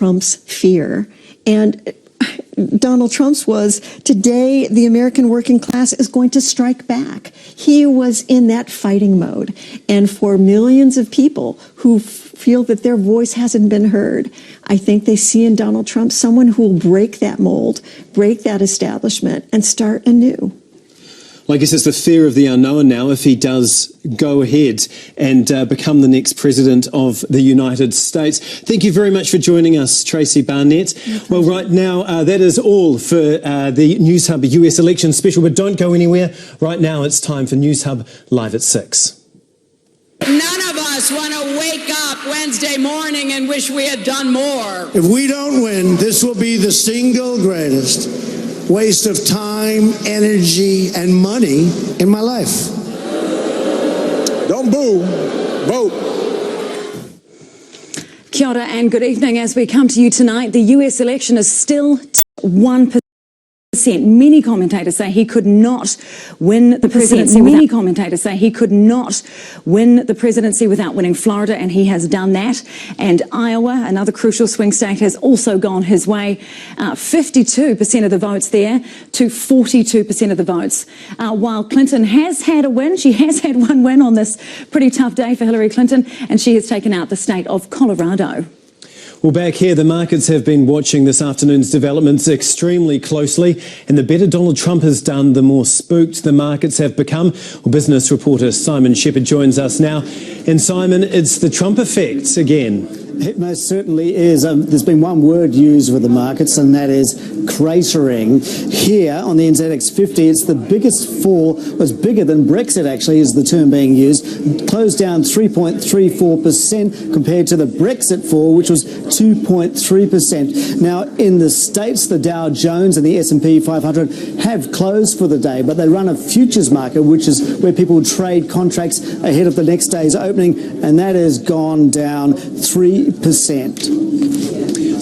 Trump's fear. And Donald Trump's was, today the American working class is going to strike back. He was in that fighting mode. And for millions of people who feel that their voice hasn't been heard, I think they see in Donald Trump someone who will break that mold, break that establishment, and start anew. Well, I guess it's the fear of the unknown now if he does go ahead and become the next president of the United States. Thank you very much for joining us, Tracy Barnett. Well, right now, that is all for the News Hub US election special, but don't go anywhere. Right now, it's time for News Hub Live at 6. None of us want to wake up Wednesday morning and wish we had done more. If we don't win, this will be the single greatest waste of time, energy, and money in my life. Don't boo, vote. Kia ora and good evening. As we come to you tonight, the US election is still 1%. Many commentators say he could not win the presidency. Many commentators say he could not win the presidency without winning Florida, and he has done that. And Iowa, another crucial swing state, has also gone his way. 52% of the votes there to 42% of the votes. While Clinton has had a win, she has had one win on this pretty tough day for Hillary Clinton, and she has taken out the state of Colorado. Well, back here, the markets have been watching this afternoon's developments extremely closely, and the better Donald Trump has done, the more spooked the markets have become. Well, business reporter Simon Shepherd joins us now. And Simon, it's the Trump effect again. It most certainly is. There's been one word used with the markets, and that is cratering. Here on the NZX 50, it's the biggest fall, was bigger than Brexit actually is the term being used, closed down 3.34% compared to the Brexit fall, which was 2.3%. Now, in the States, the Dow Jones and the S&P 500 have closed for the day, but they run a futures market, which is where people trade contracts ahead of the next day's opening, and that has gone down 3%.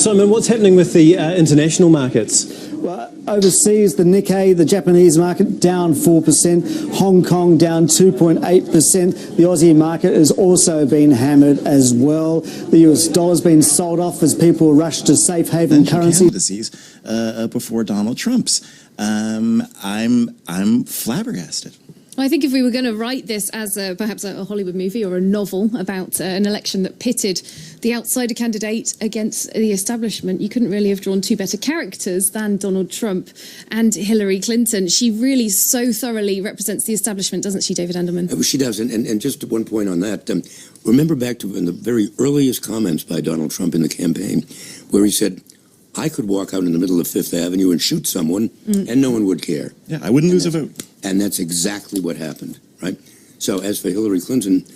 Simon, what's happening with the international markets? Well, overseas, the Nikkei, the Japanese market, down 4%. Hong Kong down 2.8%. The Aussie market has also been hammered as well. The US dollar's been sold off as people rush to safe haven currency. Before Donald Trump's. I'm flabbergasted. I think if we were going to write this as perhaps a Hollywood movie or a novel about an election that pitted the outsider candidate against the establishment, you couldn't really have drawn two better characters than Donald Trump and Hillary Clinton. She really so thoroughly represents the establishment, doesn't she, David Anderman? She does. And just one point on that. Remember back to in the very earliest comments by Donald Trump in the campaign, where he said, I could walk out in the middle of Fifth Avenue and shoot someone and no one would care. Yeah, I wouldn't lose a vote. And that's exactly what happened, right? So as for Hillary Clinton,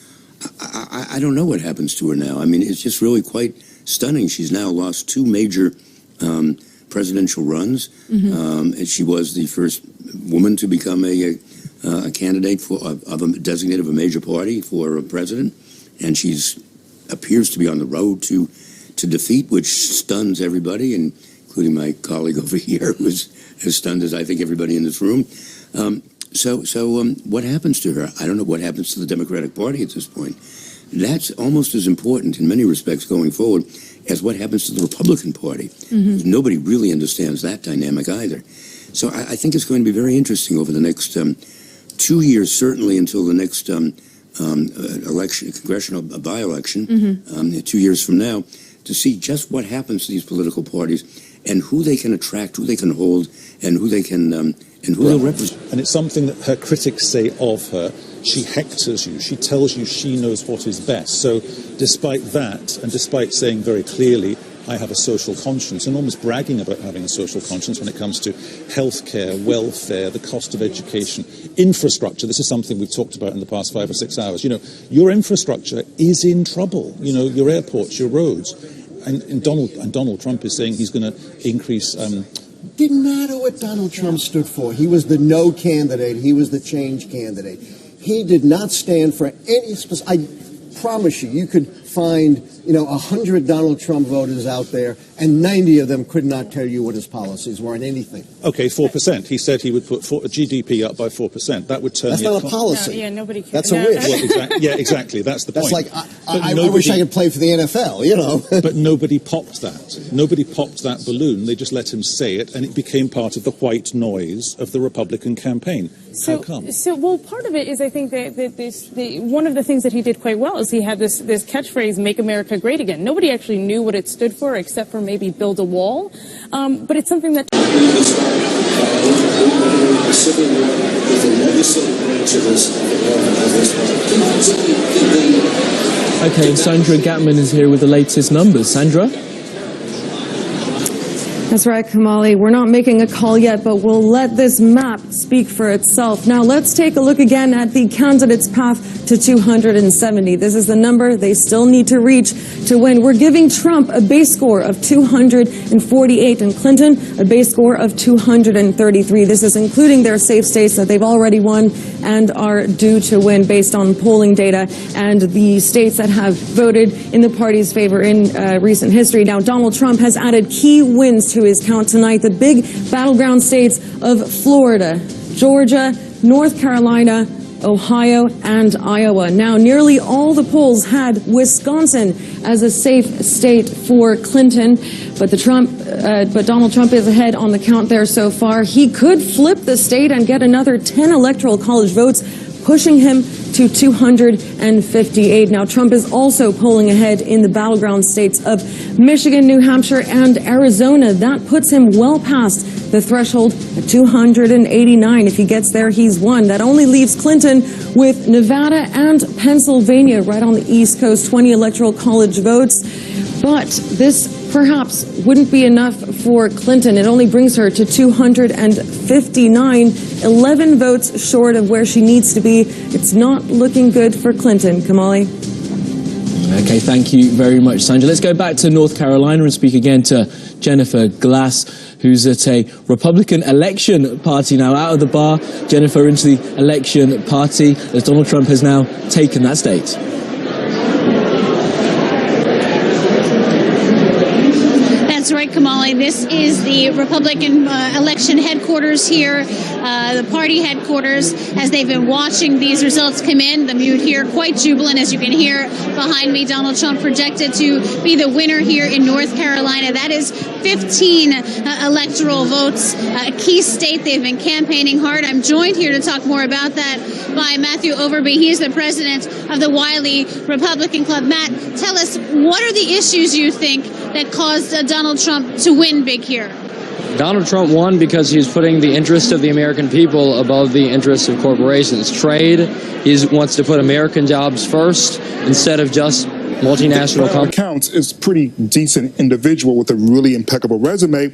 I don't know what happens to her now. I mean, it's just really quite stunning. She's now lost two major presidential runs. And she was the first woman to become a candidate designated of a major party for a president. And she's appears to be on the road to defeat, which stuns everybody, including my colleague over here, who's as stunned as I think everybody in this room. So what happens to her? I don't know what happens to the Democratic Party at this point. That's almost as important in many respects going forward as what happens to the Republican Party. Nobody really understands that dynamic either. So I think it's going to be very interesting over the next 2 years, certainly until the next election, congressional by-election, 2 years from now, to see just what happens to these political parties and who they can attract, who they can hold, and who they can and who they'll represent. And it's something that her critics say of her. She hectors you. She tells you she knows what is best. So despite that, and despite saying very clearly, I have a social conscience, and almost bragging about having a social conscience when it comes to healthcare, welfare, the cost of education, infrastructure. This is something we've talked about in the past 5 or 6 hours. You know, your infrastructure is in trouble. You know, your airports, your roads. And Donald Trump is saying he's going to increase. Didn't matter what Donald Trump stood for. He was the no candidate. He was the change candidate. He did not stand for any specific. I promise you, you could find, 100 Donald Trump voters out there, and 90 of them could not tell you what his policies were on anything. Okay, 4%. He said he would put GDP up by 4%. That would turn. That's not a policy. Yeah, nobody cares. That's a wish. Well, exactly. That's the point. That's like I wish I could play for the NFL. But nobody popped that. Nobody popped that balloon. They just let him say it, and it became part of the white noise of the Republican campaign. How come? Well, part of it is I think that one of the things that he did quite well is he had this catchphrase, "Make America Great Again." Nobody actually knew what it stood for except for maybe build a wall. But it's something that... Okay, Sandra Gatman is here with the latest numbers. Sandra? That's right, Kamali. We're not making a call yet, but we'll let this map speak for itself. Now, let's take a look again at the candidates' path to 270. This is the number they still need to reach to win. We're giving Trump a base score of 248 and Clinton a base score of 233. This is including their safe states that they've already won and are due to win based on polling data and the states that have voted in the party's favor in recent history. Now, Donald Trump has added key wins to his count tonight. The big battleground states of Florida, Georgia, North Carolina, Ohio, and Iowa. Now, nearly all the polls had Wisconsin as a safe state for Clinton, but Donald Trump is ahead on the count there so far. He could flip the state and get another 10 electoral college votes, pushing him to 258. Now, Trump is also polling ahead in the battleground states of Michigan, New Hampshire, and Arizona. That puts him well past the threshold at 289. If he gets there, he's won. That only leaves Clinton with Nevada and Pennsylvania right on the East Coast, 20 electoral college votes. But this perhaps wouldn't be enough for Clinton. It only brings her to 259, 11 votes short of where she needs to be. It's not looking good for Clinton. Kamali? Okay, thank you very much, Sandra. Let's go back to North Carolina and speak again to Jennifer Glass, who's at a Republican election party now, out of the bar. Jennifer, into the election party as Donald Trump has now taken that state. That's right, Kamali. This is the Republican election headquarters here, the party headquarters, as they've been watching these results come in. The mood here quite jubilant, as you can hear behind me. Donald Trump projected to be the winner here in North Carolina. That is 15 electoral votes, a key state. They've been campaigning hard. I'm joined here to talk more about that by Matthew Overby. He is the president of the Wiley Republican Club. Matt, tell us, what are the issues you think that caused Donald Trump to win big here? Donald Trump won because he's putting the interests of the American people above the interests of corporations. Trade, he wants to put American jobs first instead of just multinational companies. Counts is pretty decent individual with a really impeccable resume.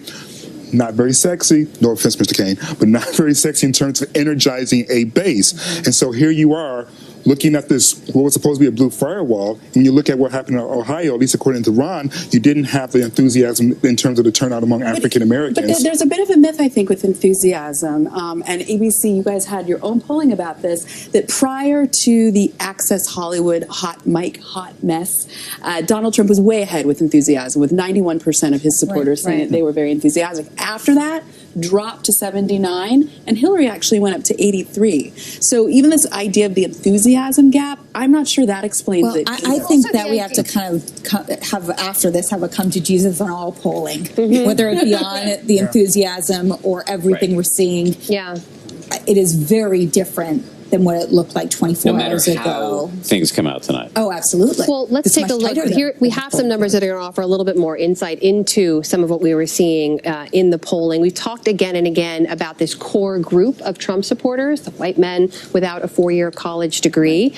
Not very sexy, no offense, Mr. Kane, but not very sexy in terms of energizing a base. And so here you are looking at this, what was supposed to be a blue firewall. When you look at what happened in Ohio, at least according to Ron, you didn't have the enthusiasm in terms of the turnout among African Americans. But there's a bit of a myth, I think, with enthusiasm. And ABC, you guys had your own polling about this, that prior to the Access Hollywood hot mic, hot mess, Donald Trump was way ahead with enthusiasm, with 91% of his supporters saying that they were very enthusiastic. After that, dropped to 79, and Hillary actually went up to 83. So even this idea of the enthusiasm gap, I'm not sure that explains it. I think that we have to kind of have, after this, have a come to Jesus on all polling, whether it be on the enthusiasm or everything we're seeing. Yeah. It is very different than what it looked like 24 hours ago. Things come out tonight. Oh, absolutely. Well, let's take a look. Here we have some numbers that are going to offer a little bit more insight into some of what we were seeing in the polling. We've talked again and again about this core group of Trump supporters, the white men without a four-year college degree.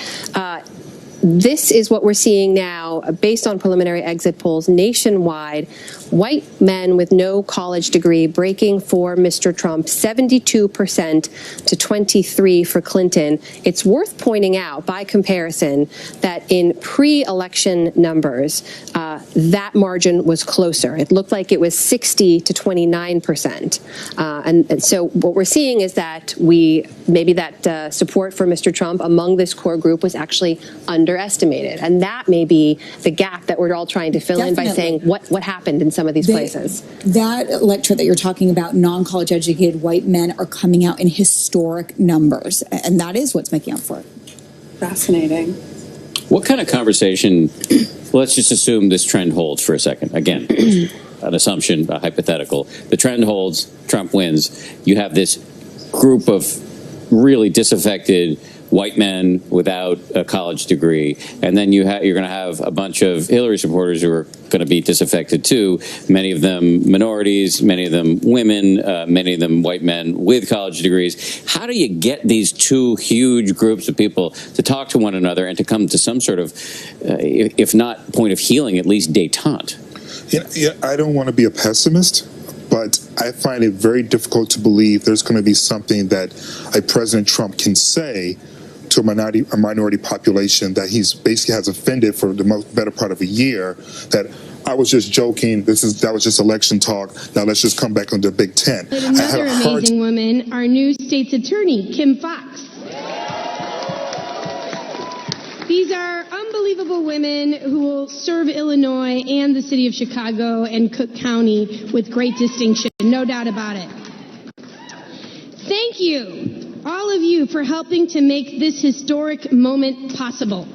This is what we're seeing now based on preliminary exit polls nationwide. White men with no college degree breaking for Mr. Trump, 72% to 23% for Clinton. It's worth pointing out, by comparison, that in pre-election numbers, that margin was closer. It looked like it was 60 to 29%. And so what we're seeing is that maybe that support for Mr. Trump among this core group was actually under underestimated. And that may be the gap that we're all trying to fill in by saying what happened in some of these places. That electorate that you're talking about, non-college educated white men, are coming out in historic numbers. And that is what's making up for it. Fascinating. What kind of conversation, let's just assume this trend holds for a second. Again, an assumption, a hypothetical. The trend holds, Trump wins. You have this group of really disaffected white men without a college degree, and then you're going to have a bunch of Hillary supporters who are going to be disaffected too, many of them minorities, many of them women, many of them white men with college degrees. How do you get these two huge groups of people to talk to one another and to come to some sort of, if not point of healing, at least détente? Yeah, I don't want to be a pessimist, but I find it very difficult to believe there's going to be something that a President Trump can say to a minority population that he's basically has offended for the better part of a year, that I was just joking, that was just election talk, now let's just come back on the Big Ten. But another amazing woman, our new state's attorney, Kim Foxx. These are unbelievable women who will serve Illinois and the city of Chicago and Cook County with great distinction, no doubt about it. Thank you, all of you, for helping to make this historic moment possible.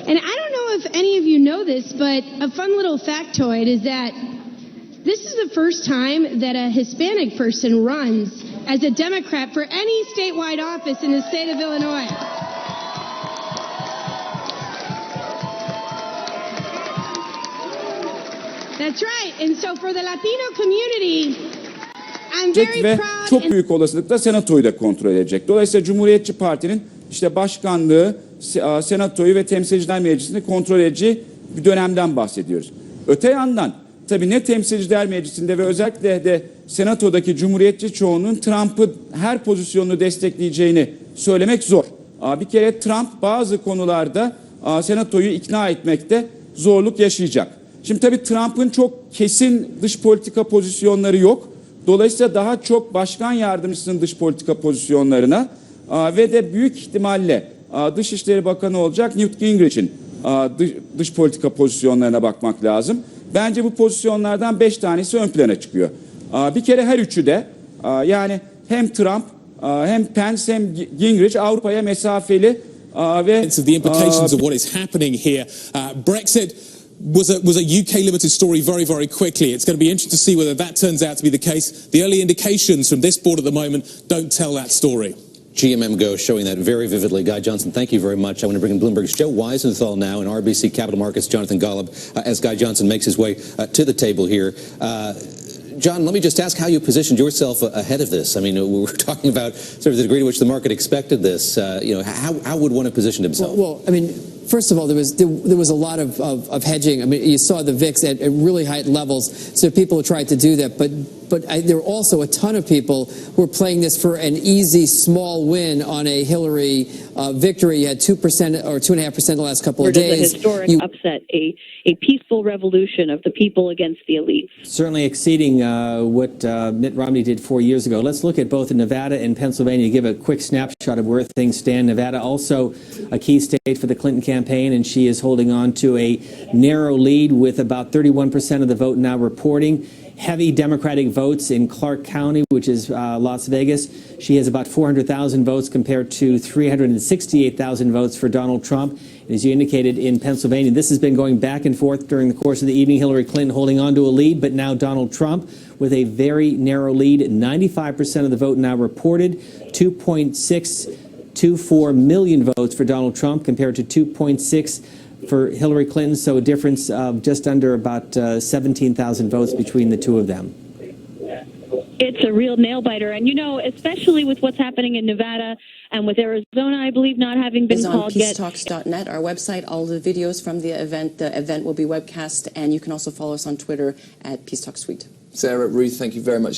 And I don't know if any of you know this, but a fun little factoid is that this is the first time that a Hispanic person runs as a Democrat for any statewide office in the state of Illinois. That's right. And so for the Latino community, I'm very ve proud. çok büyük olasılıkla senatoyu da kontrol edecek. Dolayısıyla Cumhuriyetçi Parti'nin işte başkanlığı, senatoyu ve temsilciler meclisini kontrol edeceği bir dönemden bahsediyoruz. Öte yandan tabii ne temsilciler meclisinde ve özellikle de senatodaki Cumhuriyetçi çoğunluğun Trump'ı her pozisyonunu destekleyeceğini söylemek zor. Bir kere Trump bazı konularda senatoyu ikna etmekte zorluk yaşayacak. Şimdi tabii Trump'ın çok kesin dış politika pozisyonları yok. Dolayısıyla daha çok başkan yardımcısının dış politika pozisyonlarına ve de büyük ihtimalle Dışişleri Bakanı olacak Newt Gingrich'in dış politika pozisyonlarına bakmak lazım. Bence bu pozisyonlardan 5 tanesi ön plana çıkıyor. Bir kere her üçü de yani hem Trump hem Pence hem Gingrich Avrupa'ya mesafeli ve the implications of what is happening here. Brexit was a UK limited story very quickly. It's going to be interesting to see whether that turns out to be the case. The early indications from this board at the moment don't tell that story. GMM Go showing that very vividly. Guy Johnson, thank you very much. I want to bring in Bloomberg's Joe Weisenthal now and RBC Capital Markets' Jonathan Golub as Guy Johnson makes his way to the table here. John, let me just ask how you positioned yourself ahead of this. I mean, we were talking about sort of the degree to which the market expected this. How would one have positioned himself? Well, I mean, first of all, there was a lot of hedging. I mean, you saw the VIX at really high levels, so people tried to do that. But there were also a ton of people who were playing this for an easy, small win on a Hillary victory. You had 2% or 2.5% the last couple of days. A historic upset, a peaceful revolution of the people against the elites. Certainly exceeding what Mitt Romney did 4 years ago. Let's look at both Nevada and Pennsylvania to give a quick snapshot of where things stand. Nevada also a key state for the Clinton campaign, and she is holding on to a narrow lead with about 31% of the vote now reporting. Heavy Democratic votes in Clark County, which is Las Vegas. She has about 400,000 votes compared to 368,000 votes for Donald Trump. And as you indicated, in Pennsylvania, this has been going back and forth during the course of the evening. Hillary Clinton holding on to a lead, but now Donald Trump with a very narrow lead. 95% of the vote now reported. 2.624 million votes for Donald Trump compared to 2.6 for Hillary Clinton, so a difference of just under about 17,000 votes between the two of them. It's a real nail-biter. And, you know, especially with what's happening in Nevada and with Arizona, I believe, not having been called yet. On peacetalks.net, our website, all the videos from the event. The event will be webcast, and you can also follow us on Twitter at Peace Talk Suite. Sarah, Ruth, thank you very much.